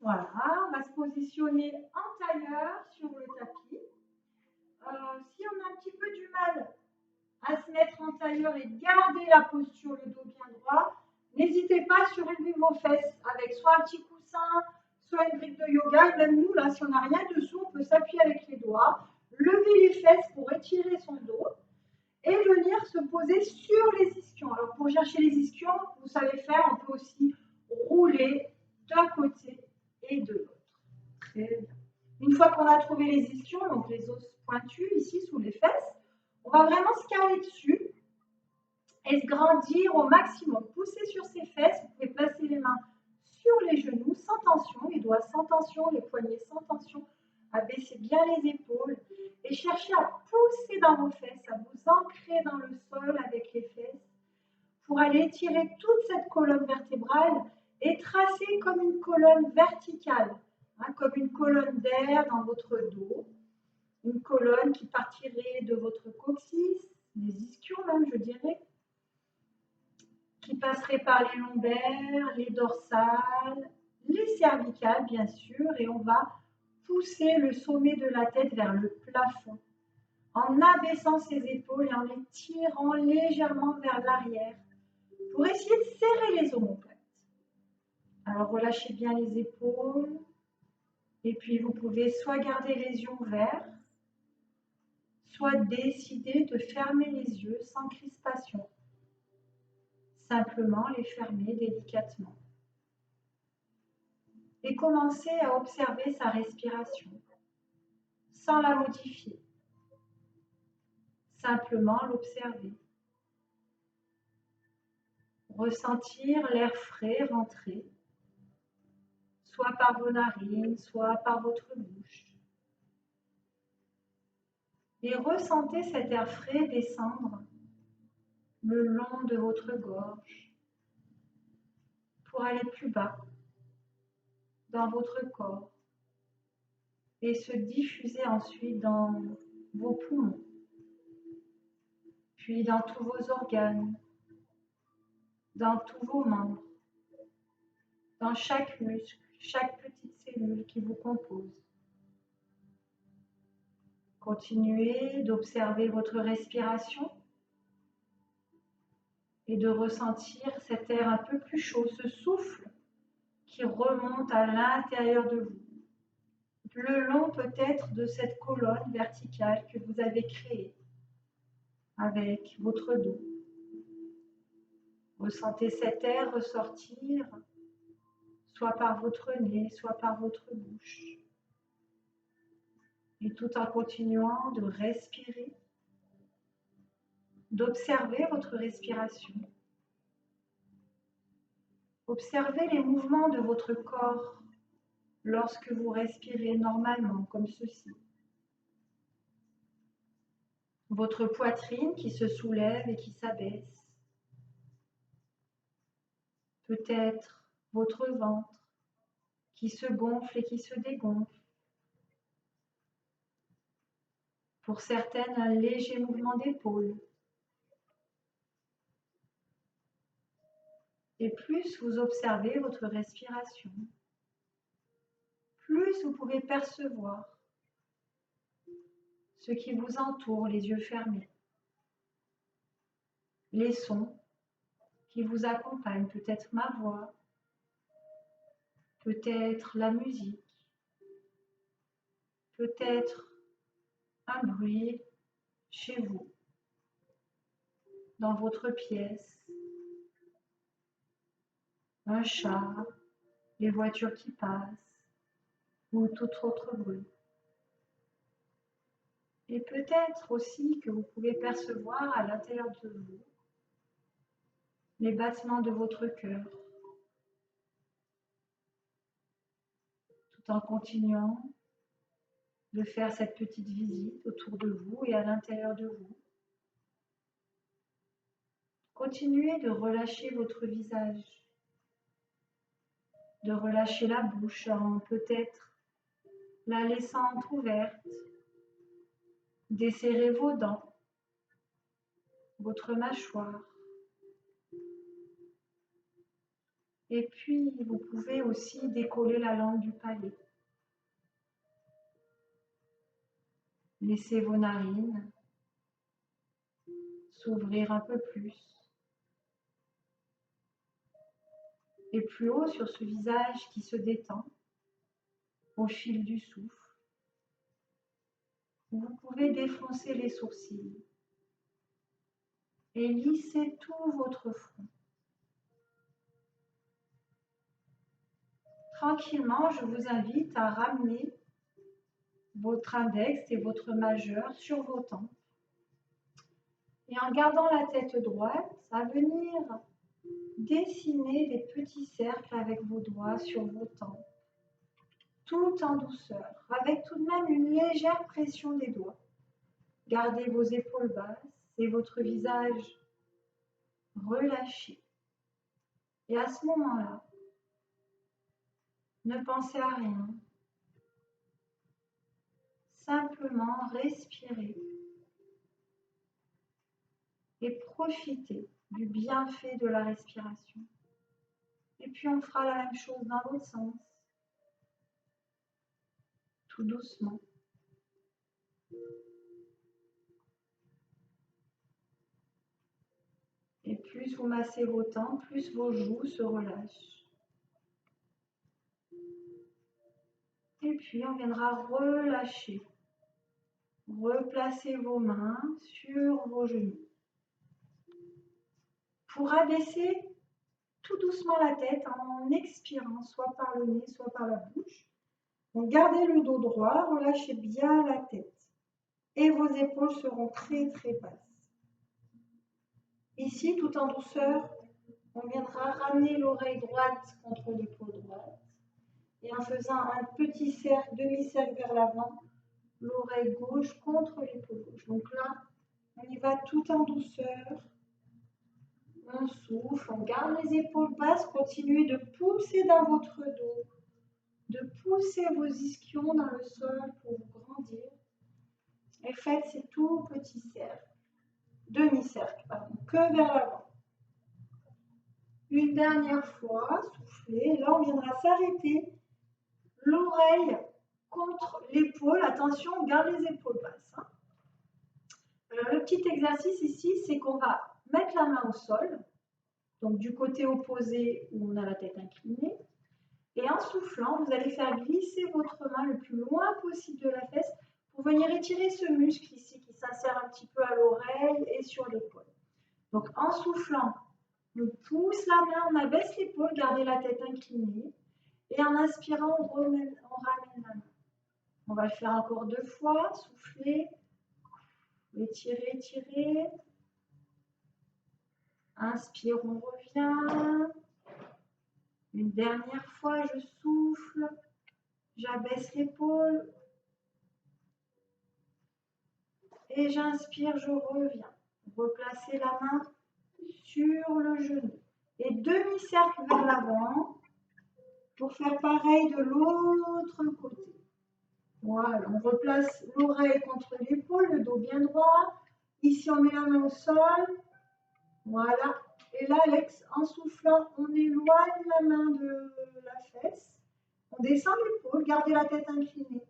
Voilà, on va se positionner en tailleur sur le tapis. Si on a un petit peu du mal à se mettre en tailleur et garder la posture, le dos bien droit, n'hésitez pas à surélever vos fesses avec soit un petit coussin, soit une brique de yoga. Et même nous, là, si on n'a rien dessous, on peut s'appuyer avec les doigts, lever les fesses pour étirer son dos et venir se poser sur les ischions. Alors pour chercher les ischions, vous savez faire, on peut aussi rouler d'un côté et de l'autre. Très bien. Une fois qu'on a trouvé les ischions, donc les os pointus ici sous les fesses, on va vraiment se caler dessus et se grandir au maximum. Poussez sur ses fesses, vous pouvez placer les mains sur les genoux sans tension, les doigts sans tension, les poignets sans tension. Abaissez bien les épaules et cherchez à pousser dans vos fesses, à vous ancrer dans le sol avec les fesses pour aller étirer toute cette colonne vertébrale et tracer comme une colonne verticale, comme une colonne d'air dans votre dos, une colonne qui partirait de votre coccyx, les ischions même je dirais, qui passerait par les lombaires, les dorsales, les cervicales bien sûr, et on va pousser le sommet de la tête vers le plafond en abaissant ses épaules et en les tirant légèrement vers l'arrière pour essayer de serrer les omoplates. Alors relâchez bien les épaules et puis vous pouvez soit garder les yeux ouverts, soit décider de fermer les yeux sans crispation. Simplement les fermer délicatement. Et commencer à observer sa respiration sans la modifier. Simplement l'observer. Ressentir l'air frais rentrer, soit par vos narines, soit par votre bouche. Et ressentez cet air frais descendre le long de votre gorge pour aller plus bas dans votre corps et se diffuser ensuite dans vos poumons, puis dans tous vos organes, dans tous vos membres, dans chaque muscle, chaque petite cellule qui vous compose. Continuez d'observer votre respiration et de ressentir cet air un peu plus chaud, ce souffle qui remonte à l'intérieur de vous, le long peut-être de cette colonne verticale que vous avez créée avec votre dos. Ressentez cet air ressortir, soit par votre nez, soit par votre bouche. Et tout en continuant de respirer, d'observer votre respiration. Observez les mouvements de votre corps lorsque vous respirez normalement, comme ceci. Votre poitrine qui se soulève et qui s'abaisse. Peut-être votre ventre qui se gonfle et qui se dégonfle. Pour certaines, un léger mouvement d'épaule. Et plus vous observez votre respiration, plus vous pouvez percevoir ce qui vous entoure, les yeux fermés. Les sons qui vous accompagnent, peut-être ma voix, peut-être la musique, peut-être un bruit chez vous, dans votre pièce, un chat, les voitures qui passent ou tout autre bruit. Et peut-être aussi que vous pouvez percevoir à l'intérieur de vous les battements de votre cœur, tout en continuant de faire cette petite visite autour de vous et à l'intérieur de vous. Continuez de relâcher votre visage, de relâcher la bouche en peut-être la laissant entrouverte. Desserrez vos dents, votre mâchoire. Et puis, vous pouvez aussi décoller la langue du palais. Laissez vos narines s'ouvrir un peu plus. Et plus haut sur ce visage qui se détend au fil du souffle. Vous pouvez défoncer les sourcils et lisser tout votre front. Tranquillement, je vous invite à ramener votre index et votre majeur sur vos tempes. Et en gardant la tête droite, à venir dessiner des petits cercles avec vos doigts sur vos tempes, tout en douceur, avec tout de même une légère pression des doigts. Gardez vos épaules basses et votre visage relâché. Et à ce moment-là, ne pensez à rien. Simplement respirez et profitez du bienfait de la respiration. Et puis on fera la même chose dans l'autre sens, tout doucement. Et plus vous massez vos tempes, plus vos joues se relâchent. Et puis on viendra relâcher. Replacez vos mains sur vos genoux. Pour abaisser tout doucement la tête en expirant, soit par le nez, soit par la bouche. Donc gardez le dos droit, relâchez bien la tête. Et vos épaules seront très très basses. Ici, tout en douceur, on viendra ramener l'oreille droite contre l'épaule droite. Et en faisant un petit cercle, demi-cercle vers l'avant, l'oreille gauche contre l'épaule gauche. Donc là, on y va tout en douceur. On souffle, on garde les épaules basses, continuez de pousser dans votre dos, de pousser vos ischions dans le sol pour grandir. Et faites ces tout petits cercles, demi-cercles, pardon, que vers l'avant. Une dernière fois, soufflez, là on viendra s'arrêter, l'oreille contre l'épaule, attention, on garde les épaules basses. Hein. Alors, le petit exercice ici, c'est qu'on va mettre la main au sol, donc du côté opposé où on a la tête inclinée, et en soufflant, vous allez faire glisser votre main le plus loin possible de la fesse pour venir étirer ce muscle ici qui s'insère un petit peu à l'oreille et sur l'épaule. Donc en soufflant, on pousse la main, on abaisse l'épaule, gardez la tête inclinée, et en inspirant, on ramène la main. On va le faire encore 2 fois, souffler, étirer, étirer. Inspire, on revient. Une dernière fois, je souffle, j'abaisse l'épaule. Et j'inspire, je reviens. Replacez la main sur le genou. Et demi-cercle vers l'avant pour faire pareil de l'autre côté. Voilà, on replace l'oreille contre l'épaule, le dos bien droit. Ici, on met la main au sol. Voilà. Et là, en soufflant, on éloigne la main de la fesse. On descend l'épaule, gardez la tête inclinée.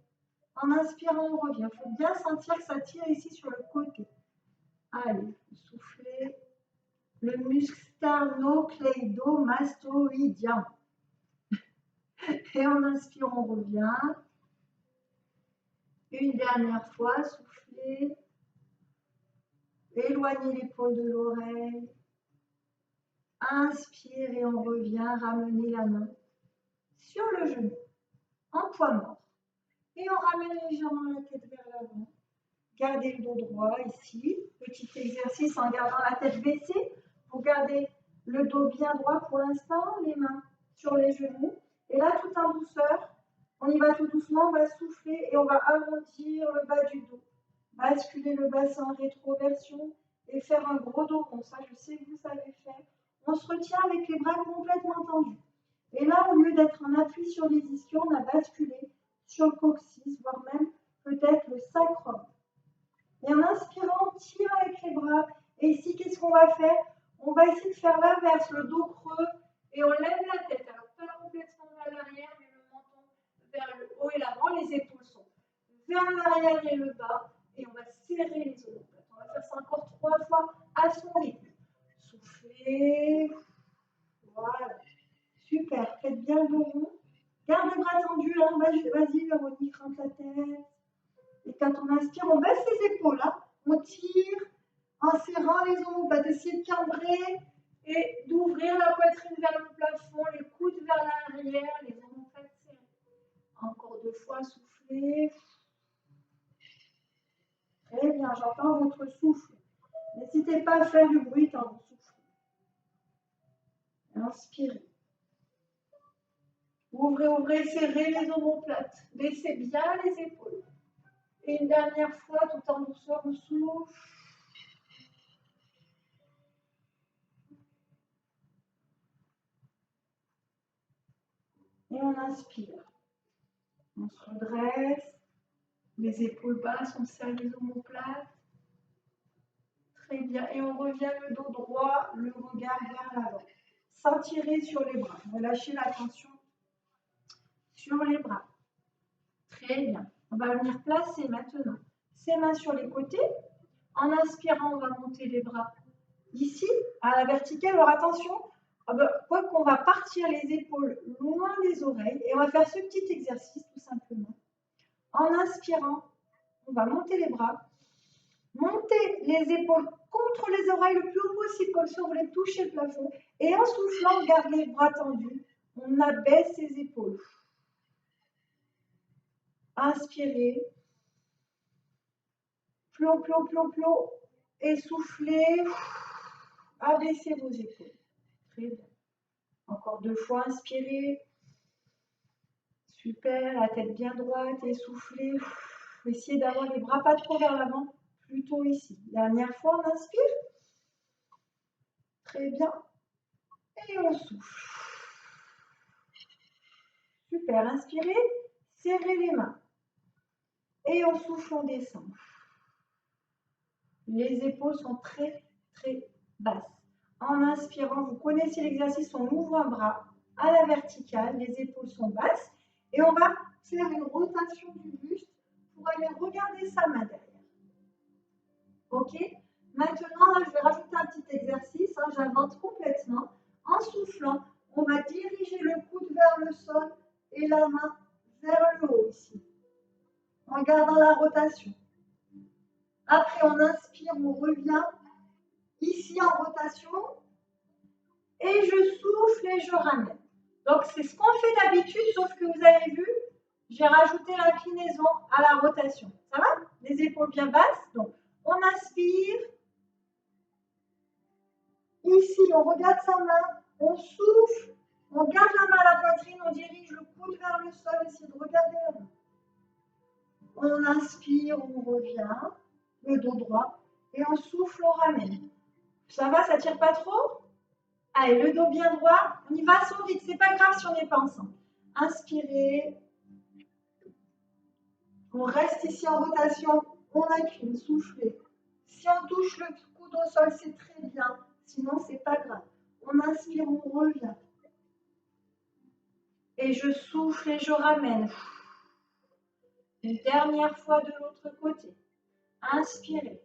En inspirant, on revient. Il faut bien sentir que ça tire ici sur le côté. Allez, soufflez. Le muscle sternocleidomastoïdien. Et en inspire, on revient. Une dernière fois, soufflez. Éloignez l'épaule de l'oreille. Inspire et on revient. Ramenez la main sur le genou, en poids mort. Et on ramène légèrement la tête vers l'avant. Gardez le dos droit ici. Petit exercice en gardant la tête baissée. Vous gardez le dos bien droit pour l'instant, les mains sur les genoux. Et là, tout en douceur, on y va tout doucement, on va souffler et on va arrondir le bas du dos. Basculer le bassin en rétroversion et faire un gros dos rond. Ça, je sais que vous savez faire. On se retient avec les bras complètement tendus. Et là, au lieu d'être en appui sur les ischions, on a basculé sur le coccyx, voire même peut-être le sacrum. Et en inspirant, on tire avec les bras. Et ici, qu'est-ce qu'on va faire? On va essayer de faire l'inverse, le dos creux Et on lève la tête. Alors, pas complètement vers l'arrière, mais le menton vers le haut et l'avant. Les épaules sont vers l'arrière et le bas. Et on va serrer les omoplates. On va faire ça encore 3 fois à son rythme. Soufflez. Voilà. Super. Faites bien le dos rond. Garde les bras tendus. Hein. Vas-y, Véronique, rentre la tête. Et quand on inspire, on baisse les épaules. Hein. On tire en serrant les omoplates. Essayez de cambrer et d'ouvrir la poitrine vers le plafond, les coudes vers l'arrière, les omoplates serrées. Encore 2 fois, soufflez. Très bien, j'entends votre souffle. N'hésitez pas à faire du bruit quand vous soufflez. Inspirez. Ouvrez, ouvrez, serrez les omoplates. Baissez bien les épaules. Et une dernière fois, tout en douceur, on souffle. Et on inspire. On se redresse. Les épaules basses, on serre les omoplates. Très bien. Et on revient le dos droit, le regard vers l'avant. Sans tirer sur les bras. Relâchez la tension sur les bras. Très bien. On va venir placer maintenant ses mains sur les côtés. En inspirant, on va monter les bras ici, à la verticale. Alors attention, quoi qu'on va partir les épaules loin des oreilles. Et on va faire ce petit exercice tout simplement. En inspirant, on va monter les bras. Montez les épaules contre les oreilles le plus haut possible, comme si on voulait toucher le plafond. Et en soufflant, on garde les bras tendus. On abaisse les épaules. Inspirez. Plot, plot, plot, plot. Et soufflez. Abaissez vos épaules. Très bien. Encore 2 fois, inspirez. Super, la tête bien droite. Et soufflez. Essayez d'avoir les bras pas trop vers l'avant, plutôt ici. Dernière fois, on inspire. Très bien. Et on souffle. Super, inspirez, serrez les mains. Et on souffle, on descend. Les épaules sont très, très basses. En inspirant, vous connaissez l'exercice, on ouvre un bras à la verticale, les épaules sont basses. Et on va faire une rotation du buste pour aller regarder sa main derrière. Ok? Maintenant, là, je vais rajouter un petit exercice. Hein, j'invente complètement. En soufflant, on va diriger le coude vers le sol et la main vers le haut ici. En gardant la rotation. Après, on inspire, on revient ici en rotation. Et je souffle et je ramène. Donc, c'est ce qu'on fait d'habitude, sauf que vous avez vu, j'ai rajouté l'inclinaison à la rotation. Ça va? Les épaules bien basses. Donc, on inspire. Ici, on regarde sa main, on souffle, on garde la main à la poitrine, on dirige le coude vers le sol, essayez de regarder la main. On inspire, on revient, le dos droit, et on souffle, on ramène. Ça va, ça tire pas trop? Allez, le dos bien droit, on y va à son rythme, c'est pas grave si on n'est pas ensemble. Inspirez, on reste ici en rotation, on incline, soufflez. Si on touche le coude au sol, c'est très bien, sinon c'est pas grave. On inspire, on revient. Et je souffle et je ramène. Une dernière fois de l'autre côté. Inspirez.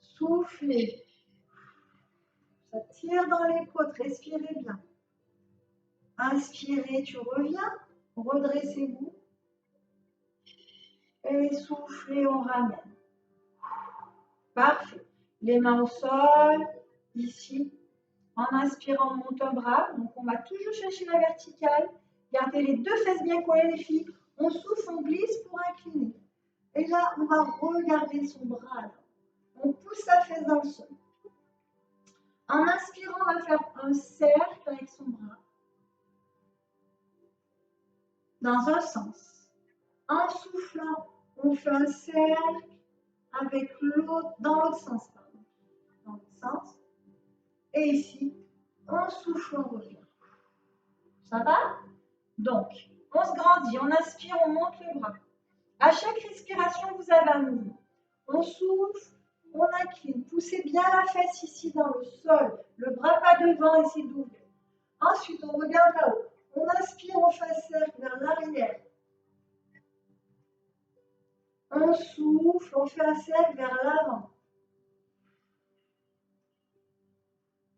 Soufflez. Ça tire dans les côtes. Respirez bien. Inspirez, tu reviens. Redressez-vous. Et soufflez, on ramène. Parfait. Les mains au sol. Ici. En inspirant, on monte un bras. Donc, on va toujours chercher la verticale. Gardez les 2 fesses bien collées, les filles. On souffle, on glisse pour incliner. Et là, on va regarder son bras. Là. On pousse sa fesse dans le sol. En inspirant, on va faire un cercle avec son bras. Dans un sens. En soufflant, on fait un cercle avec l'autre, dans l'autre sens. Pardon. Dans l'autre sens. Et ici, on souffle, on revient. Ça va? Donc, on se grandit, on inspire, on monte le bras. À chaque respiration, vous avez un mouvement. On souffle, On incline, poussez bien la fesse ici dans le sol, le bras pas devant, essayez d'ouvrir. Ensuite, on regarde là-haut. On inspire, on fait un cercle vers l'arrière. On souffle, on fait un cercle vers l'avant.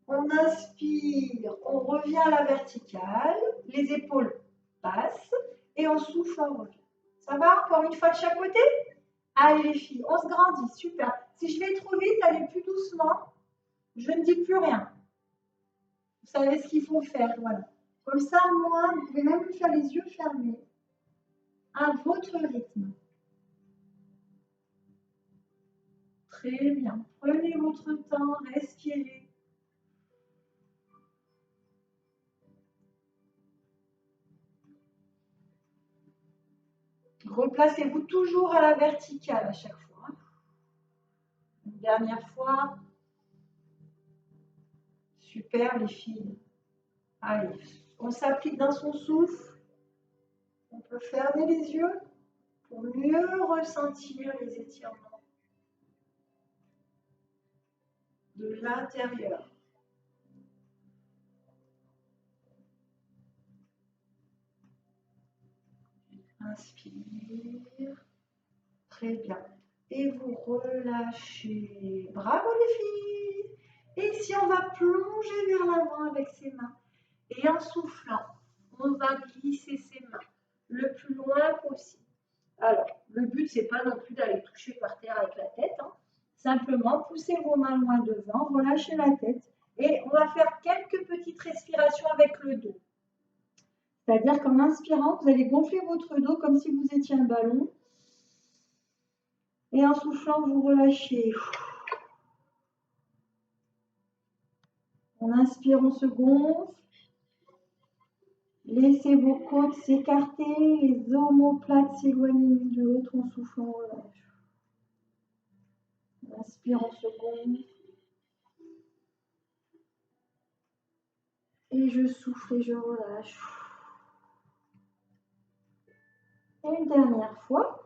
On inspire, on revient à la verticale, les épaules passent et on souffle, on revient. Ça va encore une fois de chaque côté? Allez les filles, on se grandit, super. Si je vais trop vite, allez plus doucement. Je ne dis plus rien. Vous savez ce qu'il faut faire, voilà. Comme ça, moi, vous pouvez même faire les yeux fermés à votre rythme. Très bien. Prenez votre temps, respirez. Replacez-vous toujours à la verticale à chaque fois. Une dernière fois. Super les filles. Allez, on s'applique dans son souffle. On peut fermer les yeux pour mieux ressentir les étirements de l'intérieur. Inspire. Très bien. Et vous relâchez. Bravo les filles. Et si on va plonger vers l'avant avec ses mains. Et en soufflant, on va glisser ses mains le plus loin possible. Alors, le but, c'est pas non plus d'aller toucher par terre avec la tête. Hein. Simplement, poussez vos mains loin devant, relâchez la tête. Et on va faire quelques petites respirations avec le dos. C'est-à-dire qu'en inspirant, vous allez gonfler votre dos comme si vous étiez un ballon. Et en soufflant, vous relâchez. On inspire, on se gonfle. Laissez vos côtes s'écarter, les omoplates s'éloigner l'une de l'autre en soufflant, on relâche. On inspire, on se gonfle. Et je souffle et je relâche. Et une dernière fois.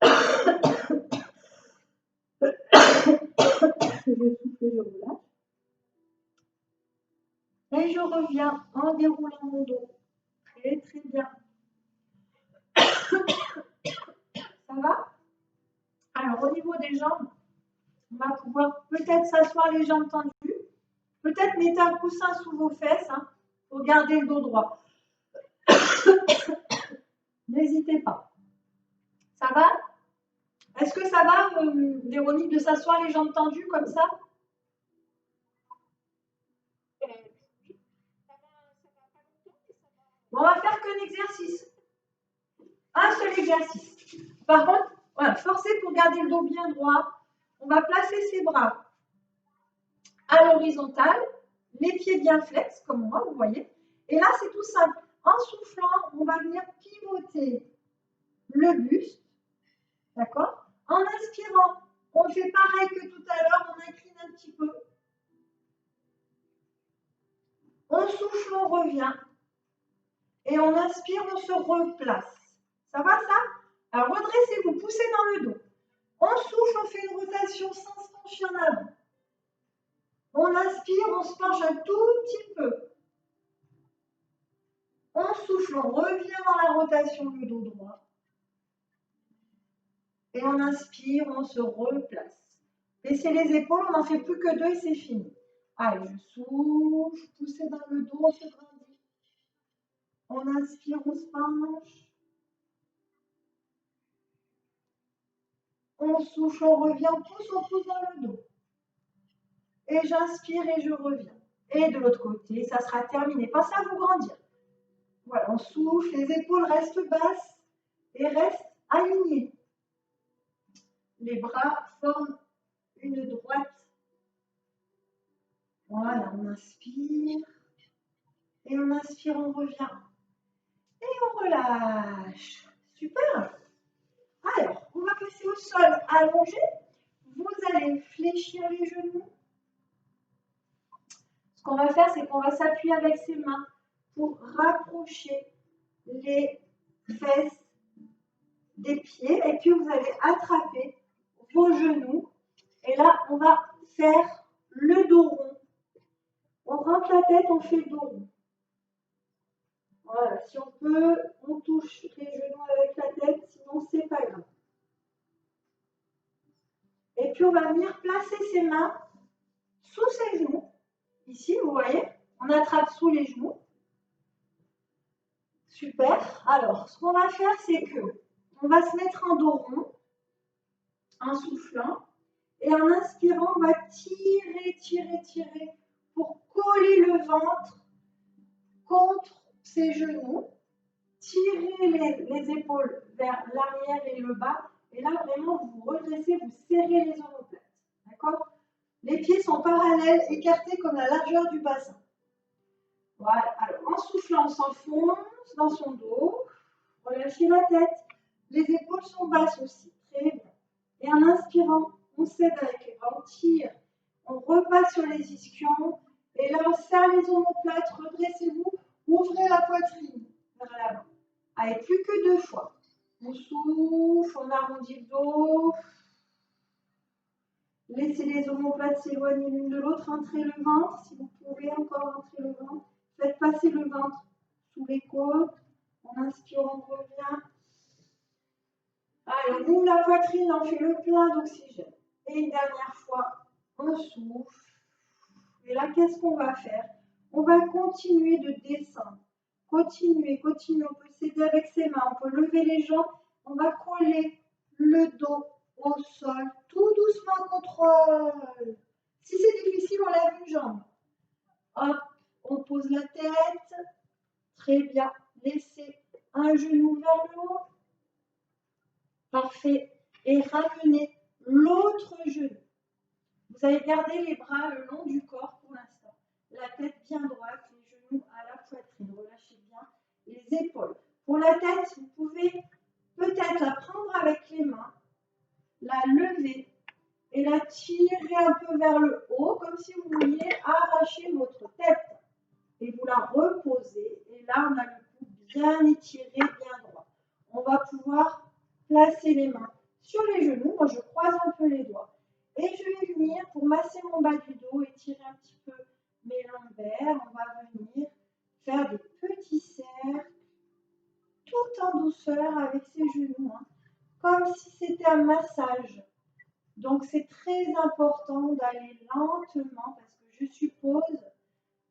Je souffle et je relâche. Et je reviens en déroulant mon dos. Très très bien. Ça va? Alors au niveau des jambes, on va pouvoir peut-être s'asseoir les jambes tendues. Peut-être mettez un coussin sous vos fesses pour garder le dos droit. N'hésitez pas. Ça va? Est-ce que ça va, Véronique, de s'asseoir les jambes tendues comme ça? Bon, on va faire qu'un exercice. Un seul exercice. Par contre, voilà, forcez pour garder le dos bien droit. On va placer ses bras à l'horizontale, les pieds bien flex, comme moi, vous voyez. Et là, c'est tout simple. En soufflant, on va venir pivoter le buste. D'accord? En inspirant, on fait pareil que tout à l'heure, on incline un petit peu. On souffle, on revient. Et on inspire, on se replace. Ça va ça? Alors redressez-vous, poussez dans le dos. On souffle, on fait une rotation sans se pencher en avant. On inspire, on se penche un tout petit peu. On souffle, on revient dans la rotation du dos droit. Et on inspire, on se replace. Baissez les épaules, on n'en fait plus que 2 et c'est fini. Allez, je souffle, poussez dans le dos, on se grandit. On inspire, on se penche. On souffle, on revient, on pousse dans le dos. Et j'inspire et je reviens. Et de l'autre côté, ça sera terminé. Pensez à vous grandir. Voilà, on souffle, les épaules restent basses et restent alignées. Les bras forment une droite. Voilà, on inspire. Et on inspire, on revient. Et on relâche. Super. Alors, on va passer au sol allongé. Vous allez fléchir les genoux. Ce qu'on va faire, c'est qu'on va s'appuyer avec ses mains pour rapprocher les fesses des pieds et puis vous allez attraper vos genoux. Et là, on va faire le dos rond. On rentre la tête, on fait le dos rond. Voilà, si on peut, on touche les genoux avec la tête, sinon c'est pas grave. Et puis on va venir placer ses mains sous ses genoux. Ici, vous voyez, on attrape sous les genoux. Super. Alors, ce qu'on va faire, c'est que on va se mettre en dos rond, en soufflant. Et en inspirant, on va tirer, tirer, tirer pour coller le ventre contre ses genoux. Tirez les épaules vers l'arrière et le bas. Et là, vraiment, vous redressez, vous serrez les omoplates. D'accord? Les pieds sont parallèles, écartés comme la largeur du bassin. Voilà. Alors, en soufflant, on s'enfonce dans son dos. Relâchez la tête. Les épaules sont basses aussi. Très bien. Et en inspirant, on s'aide avec les bras, on tire. On repasse sur les ischions. Et là, on serre les omoplates. Redressez-vous. Ouvrez la poitrine vers l'avant. Allez, plus que 2 fois. On souffle, on arrondit le dos. Laissez les omoplates s'éloigner l'une de l'autre. Entrez le ventre, si vous pouvez encore rentrer le ventre. Faites passer le ventre sous les côtes. On inspire, on revient. Allez, on ouvre la poitrine, on fait le plein d'oxygène. Et une dernière fois, on souffle. Et là, qu'est-ce qu'on va faire? On va continuer de descendre. Continuez, continuez. On peut s'aider avec ses mains, on peut lever les jambes. On va coller le dos au sol. Tout doucement, contrôle. Si c'est difficile, on lève une jambe. Hop, on pose la tête. Très bien. Laissez un genou vers le haut. Parfait. Et ramenez l'autre genou. Vous allez garder les bras le long du corps pour l'instant. La tête bien droite, les genoux à la poitrine. Relâchez bien les épaules. Pour la tête, vous pouvez peut-être la prendre avec les mains, la lever et la tirer un peu vers le haut, comme si vous vouliez arracher votre tête. Et vous la reposez. Et là, on a le cou bien étiré, bien droit. On va pouvoir placer les mains sur les genoux. Moi, je croise un peu les doigts. Et je vais venir pour masser mon bas du dos et tirer un petit peu mes lombaires. On va venir faire des petits cercles tout en douceur avec ses genoux, hein, comme si c'était un massage. Donc, c'est très important d'aller lentement parce que je suppose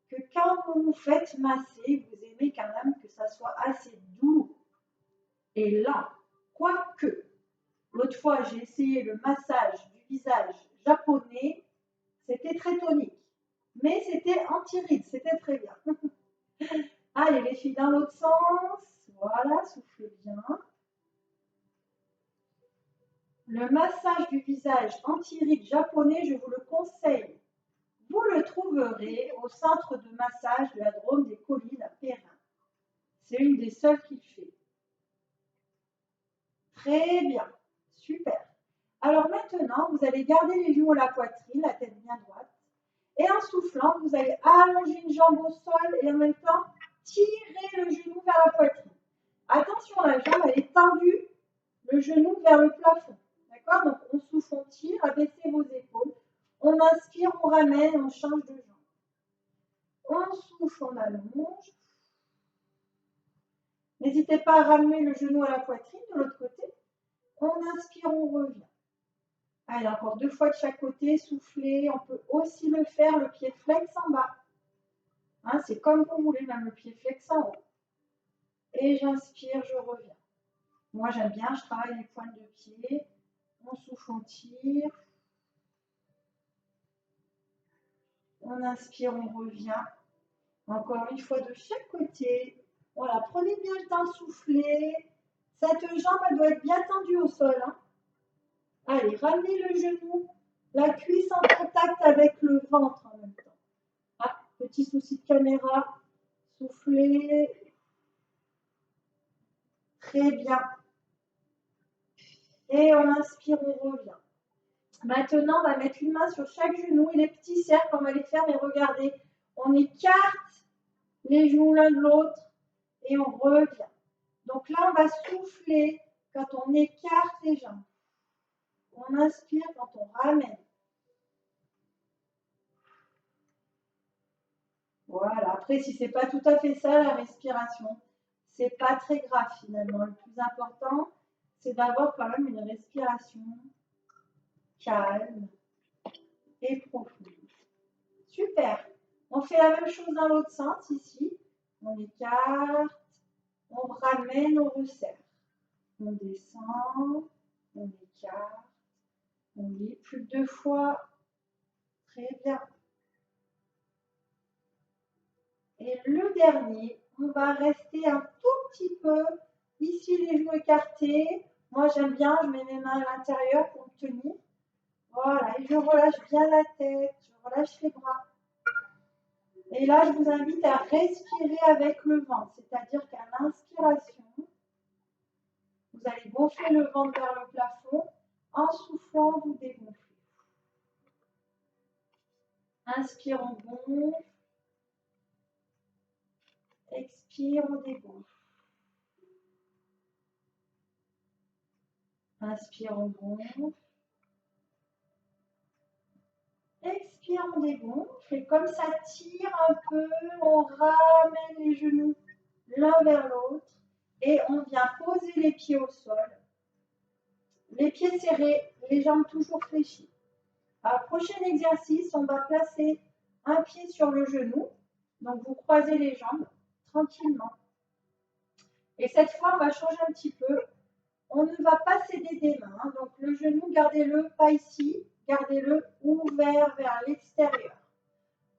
que quand vous vous faites masser, vous aimez quand même que ça soit assez doux et lent. Quoique, l'autre fois, j'ai essayé le massage du visage japonais, c'était très tonique. Mais c'était anti-rides, c'était très bien. Allez, les filles, dans l'autre sens. Voilà, soufflez bien. Le massage du visage anti-rides japonais, je vous le conseille. Vous le trouverez au centre de massage de la Drôme des Collines à Perrin. C'est une des seules qu'il fait. Très bien, super. Alors maintenant, vous allez garder les genoux à la poitrine, la tête bien droite. Et en soufflant, vous allez allonger une jambe au sol et en même temps, tirer le genou vers la poitrine. Attention, la jambe, elle est tendue, le genou vers le plafond. D'accord? Donc, on souffle, on tire, abaissez vos épaules. On inspire, on ramène, on change de jambe. On souffle, on allonge. N'hésitez pas à ramener le genou à la poitrine de l'autre côté. On inspire, on revient. Allez, encore 2 fois de chaque côté, soufflez. On peut aussi le faire, le pied flex en bas. Hein, c'est comme vous voulez, même le pied flex en haut. Et j'inspire, je reviens. Moi, j'aime bien, je travaille les pointes de pied. On souffle, on tire. On inspire, on revient. Encore une fois de chaque côté. Voilà, prenez bien le temps de souffler. Cette jambe, elle doit être bien tendue au sol. Hein. Allez, ramenez le genou, la cuisse en contact avec le ventre en même temps. Ah, petit souci de caméra. Soufflez. Très bien. Et on inspire, on revient. Maintenant, on va mettre une main sur chaque genou et les petits cercles, on va les faire, mais regardez, on écarte les genoux l'un de l'autre et on revient. Donc là, on va souffler quand on écarte les jambes. On inspire quand on ramène. Voilà. Après, si c'est pas tout à fait ça, la respiration, c'est pas très grave finalement. Le plus important, c'est d'avoir quand même une respiration calme et profonde. Super. On fait la même chose dans l'autre sens ici. On écarte, on ramène, on resserre. On descend, on écarte, on lit plus de 2 fois. Très bien. Et le dernier, on va rester un tout petit peu. Ici, les genoux écartés. Moi, j'aime bien, je mets mes mains à l'intérieur pour me tenir. Voilà, et je relâche bien la tête, je relâche les bras. Et là, je vous invite à respirer avec le ventre, c'est-à-dire qu'à l'inspiration, vous allez gonfler le ventre vers le plafond. En soufflant, vous dégonflez. Inspire, on gonfle. Expire, on dégonfle. Inspire, on gonfle. Expire, on dégonfle. Et comme ça tire un peu, on ramène les genoux l'un vers l'autre. Et on vient poser les pieds au sol. Les pieds serrés, les jambes toujours fléchies. Alors, prochain exercice, on va placer un pied sur le genou. Donc, vous croisez les jambes tranquillement. Et cette fois, on va changer un petit peu. On ne va pas céder des mains. Donc, le genou, gardez-le pas ici. Gardez-le ouvert vers l'extérieur.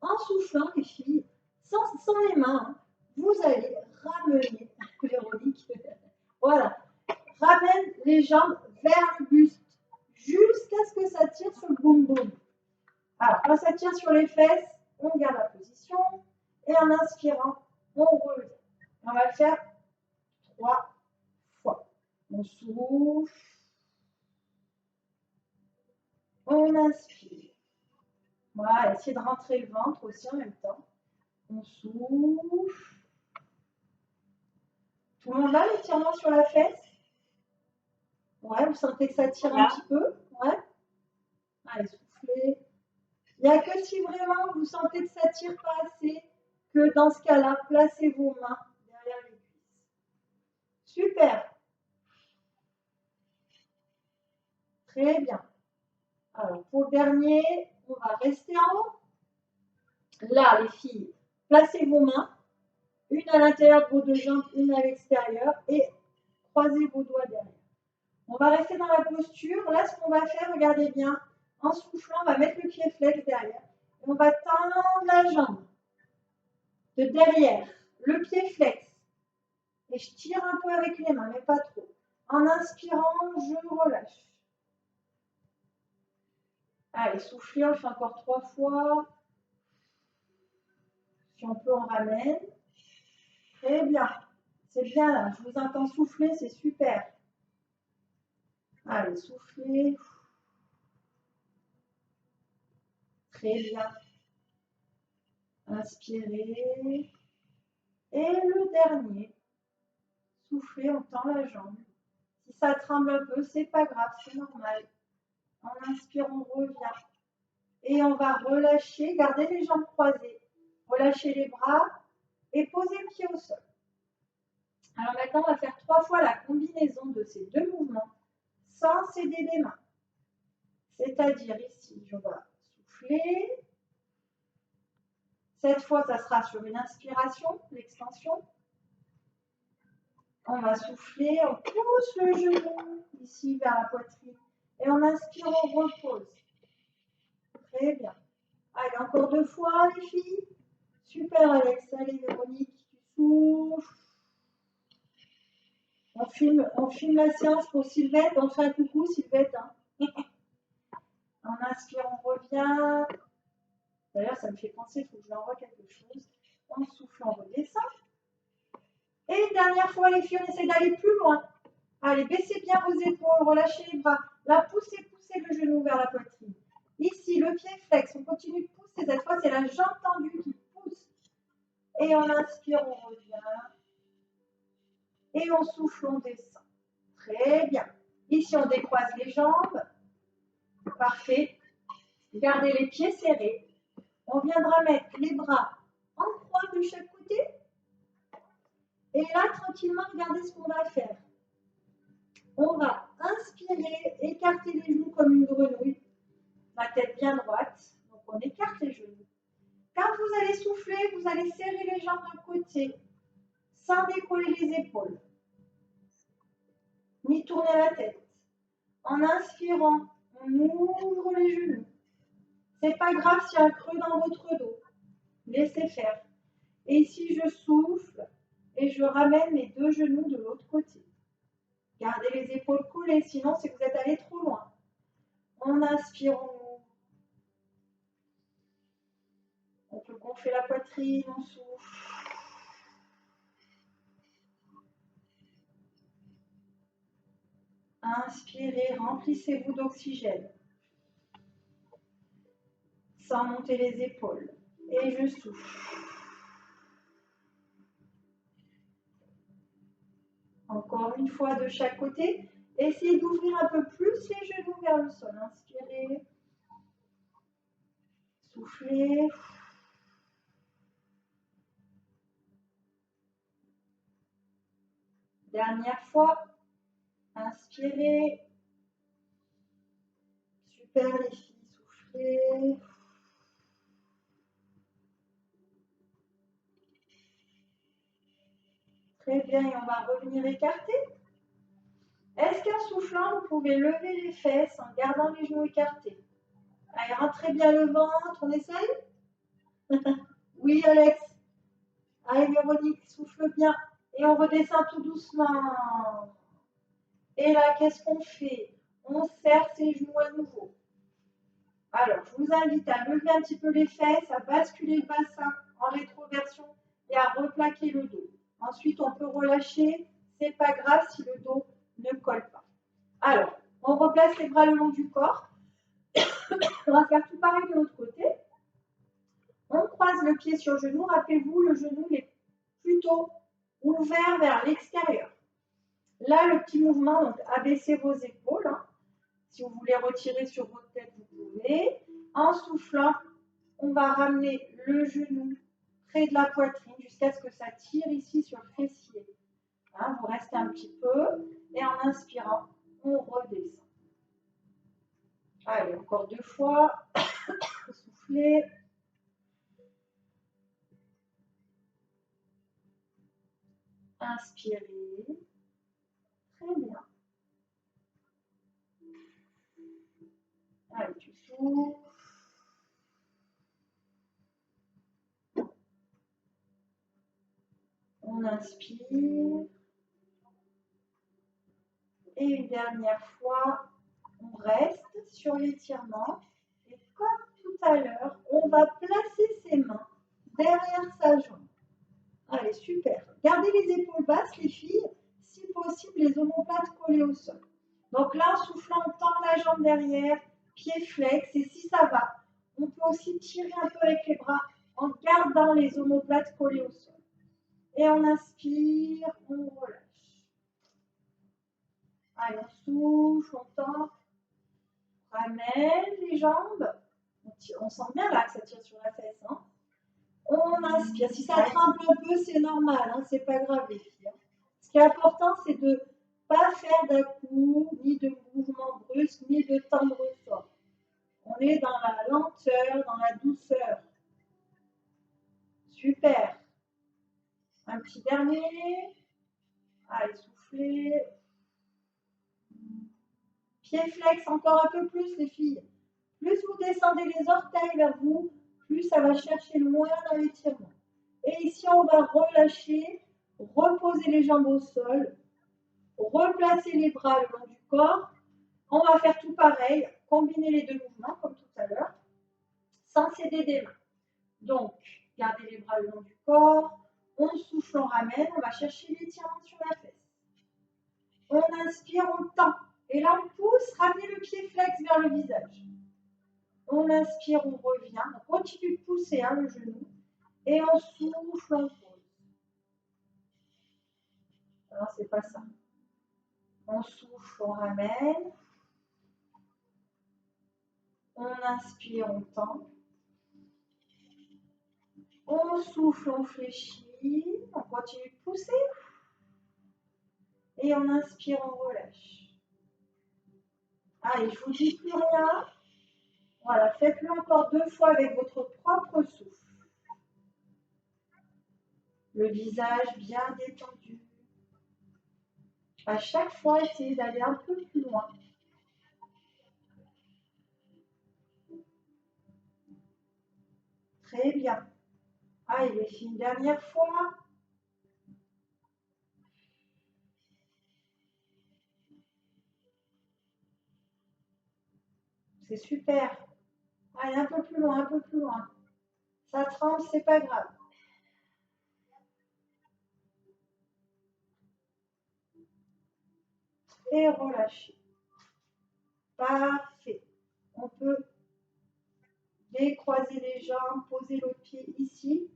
En soufflant, les filles, sans les mains, vous allez ramener, Véronique, voilà, ramène les jambes vers le buste jusqu'à ce que ça tire sur le boum boum. Alors, quand ça tire sur les fesses, on garde la position et en inspirant, on revient. On va le faire 3 fois. On souffle, on inspire. Voilà, essayez de rentrer le ventre aussi en même temps. On souffle. Tout le monde là, l'étirement sur la fesse? Ouais, vous sentez que ça tire un petit peu? Ouais. Allez, soufflez. Il n'y a que si vraiment vous sentez que ça ne tire pas assez, que dans ce cas-là, placez vos mains derrière les cuisses. Super. Très bien. Alors, pour le dernier, on va rester en haut. Là, les filles, placez vos mains, une à l'intérieur de vos 2 jambes, une à l'extérieur, et croisez vos doigts derrière. On va rester dans la posture. Là, ce qu'on va faire, regardez bien, en soufflant, on va mettre le pied flex derrière. Et on va tendre la jambe de derrière, le pied flex. Et je tire un peu avec les mains, mais pas trop. En inspirant, je relâche. Allez, soufflez, on le fait encore 3 fois. Si on peut, on ramène. Très bien. C'est bien là. Je vous entends souffler, c'est super. Allez, soufflez. Très bien. Inspirez. Et le dernier. Soufflez, on tend la jambe. Si ça tremble un peu, c'est pas grave, c'est normal. En inspire, on revient. Et on va relâcher, gardez les jambes croisées. Relâchez les bras et posez le pied au sol. Alors maintenant, on va faire 3 fois la combinaison de ces 2 mouvements sans céder des mains. C'est-à-dire ici, je vais souffler. Cette fois, ça sera sur une inspiration, l'extension. On va souffler, on pousse le genou ici vers la poitrine. Et on inspire, on repose. Très bien. Allez, encore 2 fois, les filles. Super, Alex. Allez, Véronique, tu souffles. On filme la séance pour Sylvette. On fait un coucou, Sylvette. Hein. On inspire, on revient. D'ailleurs, ça me fait penser, il faut que je lui envoie quelque chose. On souffle, on redescend. Et dernière fois, les filles, on essaie d'aller plus loin. Allez, baissez bien vos épaules, relâchez les bras. Là, poussez le genou vers la poitrine. Ici, le pied flex. On continue de pousser. Cette fois, c'est la jambe tendue qui pousse. Et on inspire, on revient. Et on souffle, on descend. Très bien. Ici, on décroise les jambes. Parfait. Gardez les pieds serrés. On viendra mettre les bras en croix de chaque côté. Et là, tranquillement, regardez ce qu'on va faire. On va inspirer, écarter les genoux comme une grenouille. La tête bien droite. Donc, on écarte les genoux. Quand vous allez souffler, vous allez serrer les jambes d'un côté, sans décoller les épaules, ni tourner la tête. En inspirant, on ouvre les genoux. C'est pas grave s'il y a un creux dans votre dos. Laissez faire. Et ici, je souffle et je ramène mes deux genoux de l'autre côté. Gardez les épaules collées, sinon c'est que vous êtes allé trop loin. On inspire, on ouvre. On peut gonfler la poitrine, on souffle. Inspirez, remplissez-vous d'oxygène. Sans monter les épaules. Et je souffle. Encore une fois de chaque côté. Essayez d'ouvrir un peu plus les genoux vers le sol. Inspirez. Soufflez. Dernière fois. Inspirez. Super les filles. Soufflez. Très bien. Et on va revenir écarter. Est-ce qu'en soufflant, vous pouvez lever les fesses en gardant les genoux écartés? Allez, rentrez bien le ventre. On essaye? Oui, Alex. Allez, Véronique, souffle bien. Et on redescend tout doucement. Et là, qu'est-ce qu'on fait? On serre ses genoux à nouveau. Alors, je vous invite à lever un petit peu les fesses, à basculer le bassin en rétroversion et à replaquer le dos. Ensuite, on peut relâcher. C'est pas grave si le dos ne colle pas. Alors, on replace les bras le long du corps. On va faire tout pareil de l'autre côté. On croise le pied sur le genou. Rappelez-vous, le genou est plutôt ouvert vers l'extérieur. Là, le petit mouvement, donc abaissez vos épaules. Si vous voulez retirer sur votre tête, vous pouvez. En soufflant, on va ramener le genou près de la poitrine jusqu'à ce que ça tire ici sur le fessier. Vous restez un petit peu et en inspirant, on redescend. Allez, encore 2 fois. Soufflez. Inspirez. Très bien. Allez, tu souffles. On inspire. Et une dernière fois, on reste sur l'étirement. Et comme tout à l'heure, on va placer ses mains derrière sa jambe. Allez, super. Gardez les épaules basses, les filles. Si possible, les omoplates collées au sol. Donc là, en soufflant, on tend la jambe derrière, pied flex. Et si ça va, on peut aussi tirer un peu avec les bras en gardant les omoplates collées au sol. Et on inspire, on relâche. Allez, on souffle, on tend. Ramène les jambes. On sent bien là que ça tire sur la fesse. On inspire. Si ça tremble un peu, c'est normal. C'est pas grave, les filles. Ce qui est important, c'est de ne pas faire d'un coup, ni de mouvement brusque, ni de tendre fort. On est dans la lenteur, dans la douceur. Super. Un petit dernier. Allez, soufflez. Pied flex, encore un peu plus, les filles. Plus vous descendez les orteils vers vous, plus ça va chercher loin dans l'étirement. Et ici, on va relâcher, reposer les jambes au sol, replacer les bras le long du corps. On va faire tout pareil, combiner les deux mouvements comme tout à l'heure, sans céder des mains. Donc, gardez les bras le long du corps, on souffle, on ramène, on va chercher l'étirement sur la fesse. On inspire, on tend. Et là, on pousse, ramenez le pied flex vers le visage. On inspire, on revient. On continue de pousser le genou. Et on souffle, on pose. Alors, c'est pas ça. On souffle, on ramène. On inspire, on tend. On souffle, on fléchit. On continue de pousser. Et on inspire, on relâche. Allez, je vous dis plus rien. Voilà, faites-le encore 2 fois avec votre propre souffle. Le visage bien détendu. À chaque fois, essayez d'aller un peu plus loin. Très bien. Allez, une dernière fois. C'est super. Allez, un peu plus loin, un peu plus loin. Ça tremble, c'est pas grave. Et relâchez. Parfait. On peut décroiser les jambes, poser l'autre pied ici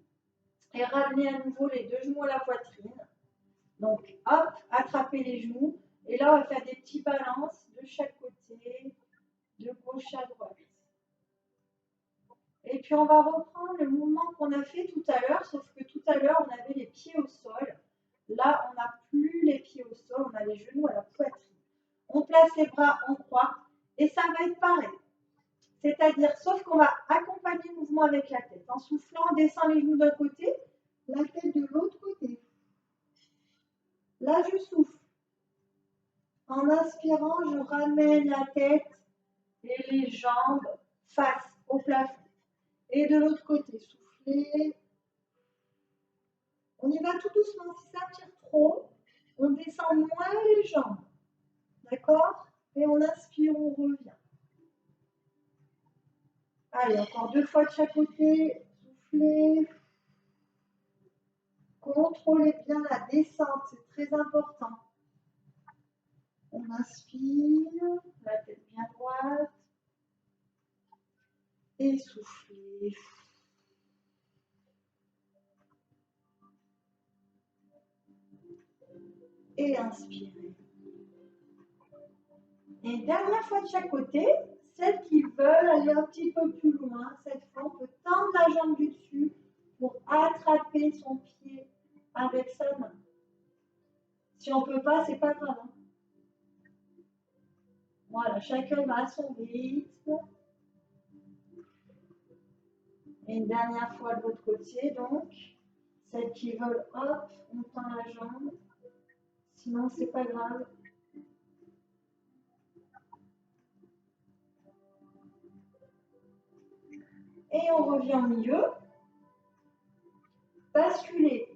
et ramener à nouveau les 2 genoux à la poitrine. Donc, hop, attrapez les genoux. Et là, on va faire des petits balances de chaque côté, de gauche à droite. Et puis, on va reprendre le mouvement qu'on a fait tout à l'heure, sauf que tout à l'heure, on avait les pieds au sol. Là, on n'a plus les pieds au sol, on a les genoux à la poitrine. On place les bras en croix et ça va être pareil. C'est-à-dire, sauf qu'on va accompagner le mouvement avec la tête. En soufflant, on descend les genoux d'un côté, la tête de l'autre côté. Là, je souffle. En inspirant, je ramène la tête et les jambes face au plafond. Et de l'autre côté, soufflez. On y va tout doucement. Si ça tire trop, on descend moins les jambes. D'accord? Et on inspire, on revient. Allez, encore 2 fois de chaque côté. Soufflez. Contrôlez bien la descente, c'est très important. On inspire, la tête bien droite. Et soufflez. Et inspirez. Et dernière fois de chaque côté, celles qui veulent aller un petit peu plus loin, cette fois on peut tendre la jambe du dessus pour attraper son pied avec sa main. Si on ne peut pas, c'est pas grave. Voilà, chacun va à son rythme. Et une dernière fois de l'autre côté, donc. Celles qui veulent, hop, on tend la jambe. Sinon, c'est pas grave. Et on revient au milieu. Basculez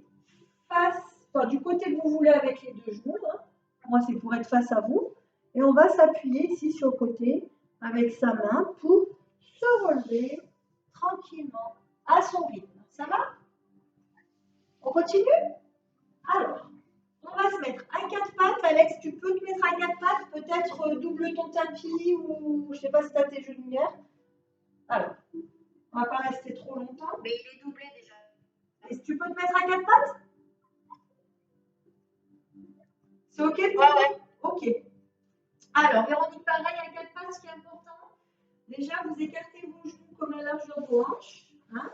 face, enfin, du côté que vous voulez avec les 2 genoux. Hein. Moi, c'est pour être face à vous. Et on va s'appuyer ici sur le côté avec sa main pour se relever tranquillement à son rythme. Ça va? On continue? Alors, on va se mettre à 4 pattes. Alex, tu peux te mettre à 4 pattes, peut-être double ton tapis ou je ne sais pas si tu as tes jeux de lumière. Alors, on ne va pas rester trop longtemps. Mais il est doublé déjà. Est-ce que tu peux te mettre à 4 pattes? C'est OK pour toi? Ouais. OK. Alors, Véronique, pareil, à 4 pattes, ce qui est important, déjà, vous écartez vos genoux comme la largeur de vos hanches. Hein?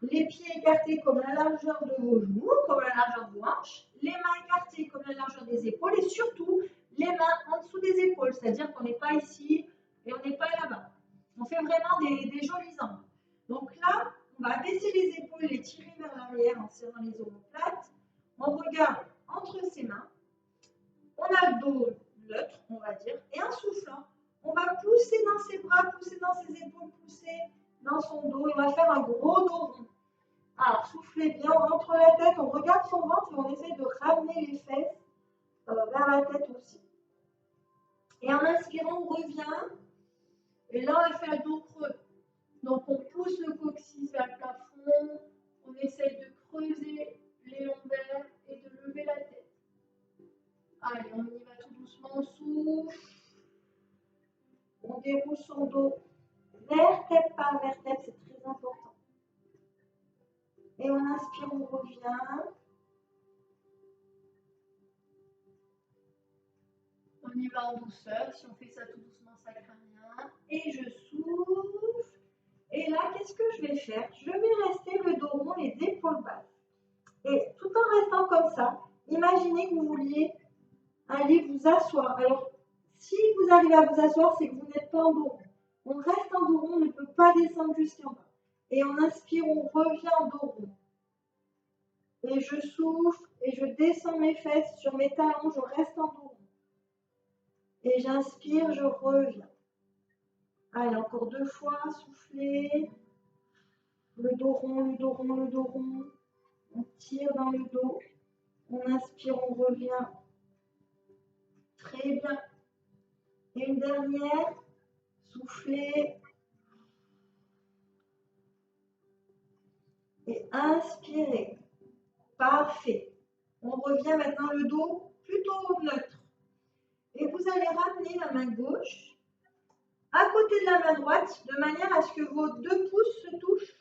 Les pieds écartés comme la largeur de vos genoux, comme la largeur de vos hanches. Les mains écartées comme la largeur des épaules. Et surtout, les mains en dessous des épaules. C'est-à-dire qu'on n'est pas ici et on n'est pas là-bas. On fait vraiment des jolis angles. Donc là, on va baisser les épaules, les tirer vers l'arrière en serrant les omoplates. On regarde entre ses mains. On a le dos neutre, on va dire. Et en soufflant, on va pousser dans ses bras, pousser dans ses épaules, pousser dans son dos. Et on va faire un gros dos rond. Alors, soufflez bien entre la tête. On regarde son ventre et on essaie de ramener les fesses vers la tête aussi. Et en inspirant, on revient. Et là, on va faire le dos creux. Donc, on pousse le coccyx vers le plafond. On essaye de creuser les lombaires et de lever la tête. Allez, on y va tout doucement. On souffle. On déroule son dos vertèbre par vertèbre. C'est très important. Et on inspire, on revient. On y va en douceur. Si on fait ça tout doucement, ça craint rien. Et je souffle. Et là, qu'est-ce que je vais faire? Je vais rester le dos rond, les épaules basses. Et tout en restant comme ça, imaginez que vous vouliez aller vous asseoir. Alors, si vous arrivez à vous asseoir, c'est que vous n'êtes pas en dos rond. On reste en dos rond, on ne peut pas descendre jusqu'en bas. Et on inspire, on revient en dos rond. Et je souffle et je descends mes fesses sur mes talons, je reste en dos rond. Et j'inspire, je reviens. Allez, encore 2 fois, soufflez. Le dos rond, le dos rond, le dos rond. On tire dans le dos. On inspire, on revient. Très bien. Et une dernière. Soufflez. Et inspirez. Parfait. On revient maintenant le dos plutôt neutre. Et vous allez ramener la main gauche à côté de la main droite de manière à ce que vos 2 pouces se touchent.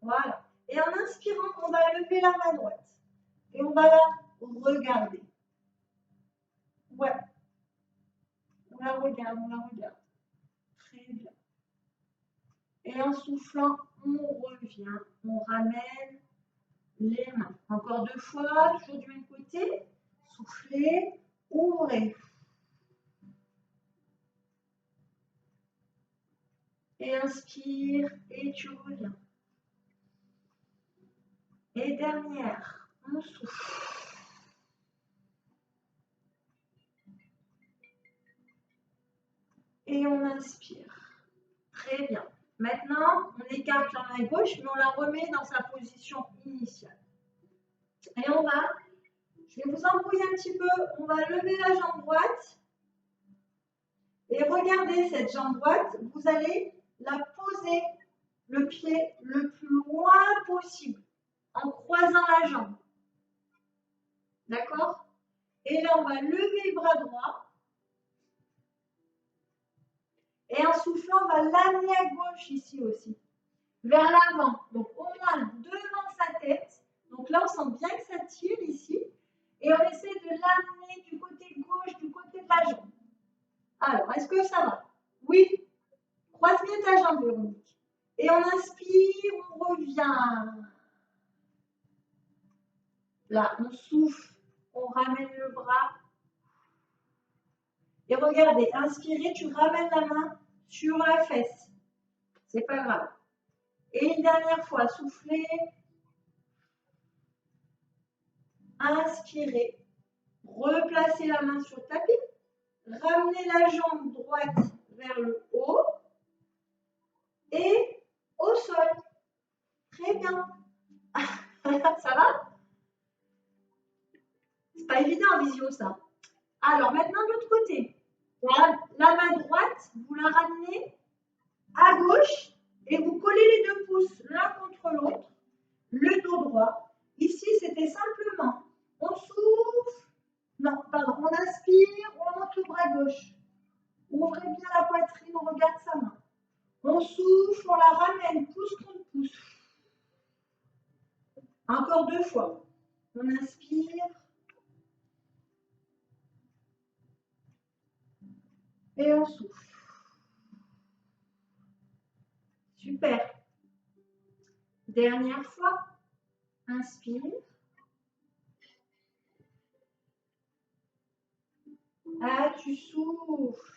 Voilà. Et en inspirant, on va lever la main droite. Et on va la regarder. Ouais. On la regarde, on la regarde. Très bien. Et en soufflant, on revient. On ramène les mains. Encore 2 fois, toujours du même côté. Soufflez, ouvrez. Et inspire, et tu reviens. Et dernière, on souffle. Et on inspire. Très bien. Maintenant, on écarte la main gauche, mais on la remet dans sa position initiale. Et je vais vous embrouiller un petit peu, on va lever la jambe droite. Et regardez cette jambe droite, vous allez la poser le pied le plus loin possible, en croisant la jambe. D'accord? Et là, on va lever le bras droit. Et en soufflant, on va l'amener à gauche ici aussi, vers l'avant. Donc au moins devant sa tête. Donc là, on sent bien que ça tire ici. Et on essaie de l'amener du côté gauche, du côté de la jambe. Alors, est-ce que ça va? Oui. Croise bien ta jambe, Véronique. Et on inspire, on revient. Là, on souffle, on ramène le bras. Et regardez, inspirez, tu ramènes la main sur la fesse. C'est pas grave. Et une dernière fois, soufflez. Inspirez. Replacez la main sur le tapis. Ramenez la jambe droite vers le haut. Et au sol. Très bien. Ça va? C'est pas évident en visio ça. Alors maintenant de l'autre côté. La main droite, vous la ramenez à gauche et vous collez les 2 pouces l'un contre l'autre, le dos droit. Ici, c'était simplement, on souffle, non, pardon, on inspire, on monte le bras gauche. Ouvrez bien la poitrine, on regarde sa main. On souffle, on la ramène, pouce contre pouce. Encore 2 fois. On inspire. Et on souffle. Super. Dernière fois. Inspire. Ah, tu souffles.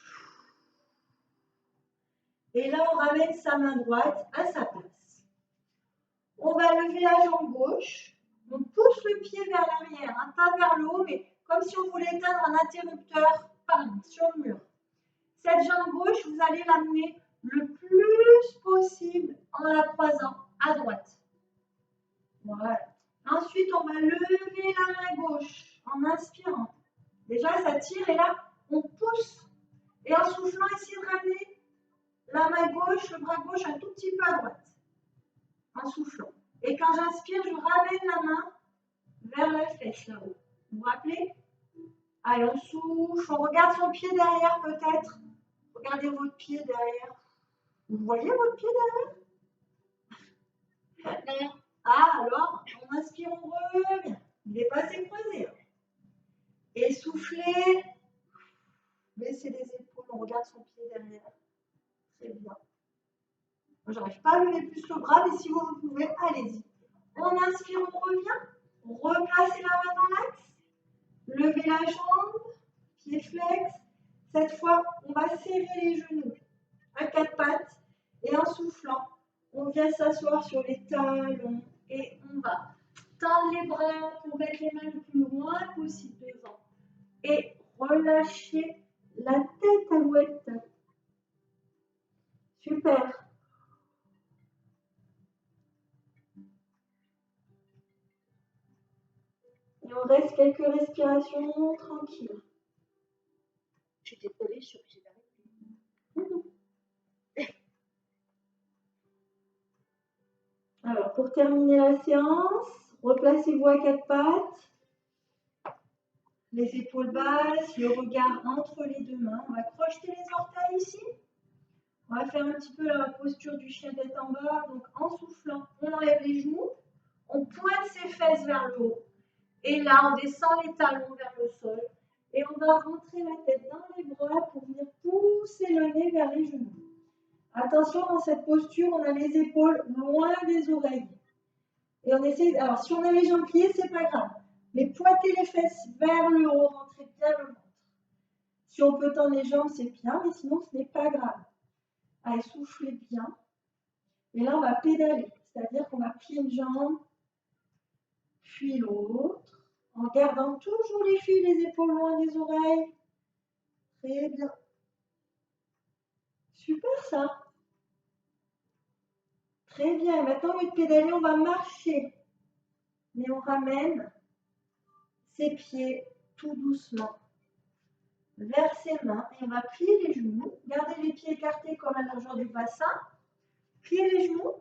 Et là, on ramène sa main droite à sa place. On va lever la jambe gauche. On pousse le pied vers l'arrière, hein, pas vers le haut, mais comme si on voulait éteindre un interrupteur sur le mur. Cette jambe gauche, vous allez l'amener le plus possible en la croisant à droite. Voilà. Ensuite, on va lever la main gauche en inspirant. Déjà, ça tire et là, on pousse. Et en soufflant, essayez de ramener la main gauche, le bras gauche un tout petit peu à droite. En soufflant. Et quand j'inspire, je ramène la main vers la fesse là-haut. Vous vous rappelez? Allez, on souffle, on regarde son pied derrière peut-être. Regardez votre pied derrière. Vous voyez votre pied derrière? Ah, alors, on inspire, on revient. Il n'est pas assez croisé. Et soufflez. pas lever plus le bras, mais si vous pouvez, allez-y. On inspire, on revient. Replacez la main dans l'axe. Levez la jambe, pied flex. Cette fois, on va serrer les genoux à quatre pattes. Et en soufflant, on vient s'asseoir sur les talons. Et on va tendre les bras pour mettre les mains le plus loin possible devant. Et relâcher la tête alouette. Super. Et on reste quelques respirations tranquilles. Je suis désolée, je suis obligée d'arrêter. Alors, pour terminer la séance, replacez-vous à quatre pattes. Les épaules basses, le regard entre les deux mains. On va crocheter les orteils ici. On va faire un petit peu la posture du chien tête en bas. Donc, en soufflant, on enlève les genoux. On pointe ses fesses vers le haut. Et là, on descend les talons vers le sol. Et on va rentrer la tête dans les bras pour venir pousser le nez vers les genoux. Attention, dans cette posture, on a les épaules loin des oreilles. Et on essaie, alors si on a les jambes pliées, c'est pas grave. Mais pointez les fesses vers le haut, rentrez bien le ventre. Si on peut tendre les jambes, c'est bien, mais sinon, ce n'est pas grave. Allez, soufflez bien. Et là, on va pédaler. C'est-à-dire qu'on va plier une jambe, puis l'autre, en gardant toujours les chevilles, les épaules loin des oreilles. Très bien. Super ça. Très bien. Maintenant, au lieu de pédaler, on va marcher. Mais on ramène ses pieds tout doucement vers ses mains. Et on va plier les genoux. Gardez les pieds écartés comme à la largeur du bassin. Pliez les genoux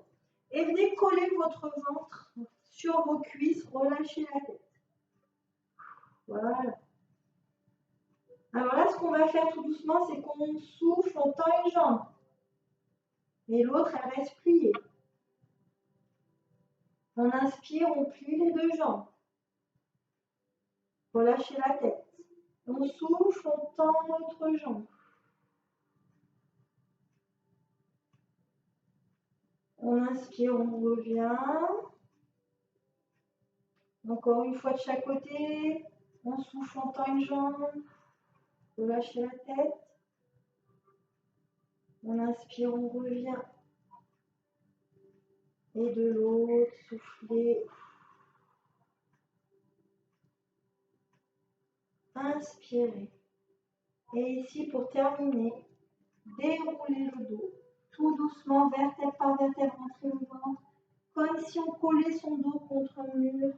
et venez coller votre ventre sur vos cuisses. Relâchez la tête. Voilà. Alors là, ce qu'on va faire tout doucement, c'est qu'on souffle, on tend une jambe. Et l'autre, elle reste pliée. On inspire, on plie les deux jambes. Relâchez la tête. On souffle, on tend l'autre jambe. On inspire, on revient. Encore une fois de chaque côté. On souffle, on tend une jambe. Relâchez la tête. On inspire, on revient. Et de l'autre, soufflez. Inspirez. Et ici, pour terminer, déroulez le dos. Tout doucement, vertèbre par vertèbre, rentrez le ventre. Comme si on collait son dos contre un mur.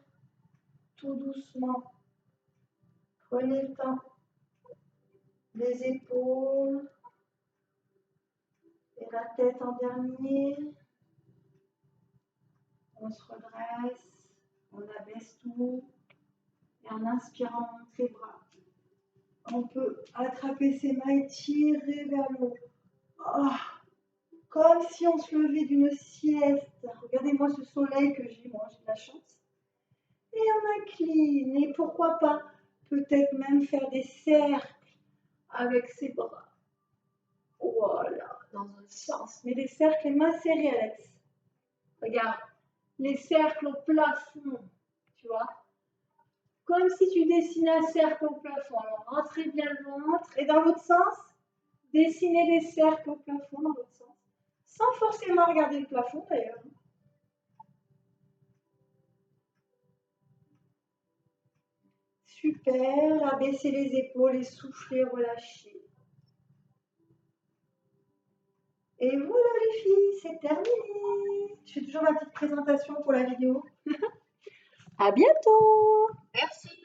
Tout doucement. Prenez le temps. Les épaules. Et la tête en dernier. On se redresse. On abaisse tout. Et en inspirant, on monte les bras. On peut attraper ses mains et tirer vers le haut. Oh, comme si on se levait d'une sieste. Regardez-moi ce soleil que j'ai, moi j'ai de la chance. Et on incline. Et pourquoi pas peut-être même faire des cercles avec ses bras. Voilà, dans un sens. Mais des cercles, les mains serrées, Alex. Regarde, les cercles au plafond, tu vois. Comme si tu dessinais un cercle au plafond. Alors, rentrez bien le ventre. Et dans l'autre sens, dessinez des cercles au plafond dans l'autre sens. Sans forcément regarder le plafond d'ailleurs. Super. Abaissez les épaules et soufflez, relâchez. Et voilà les filles, c'est terminé. Je fais toujours ma petite présentation pour la vidéo. À bientôt. Merci.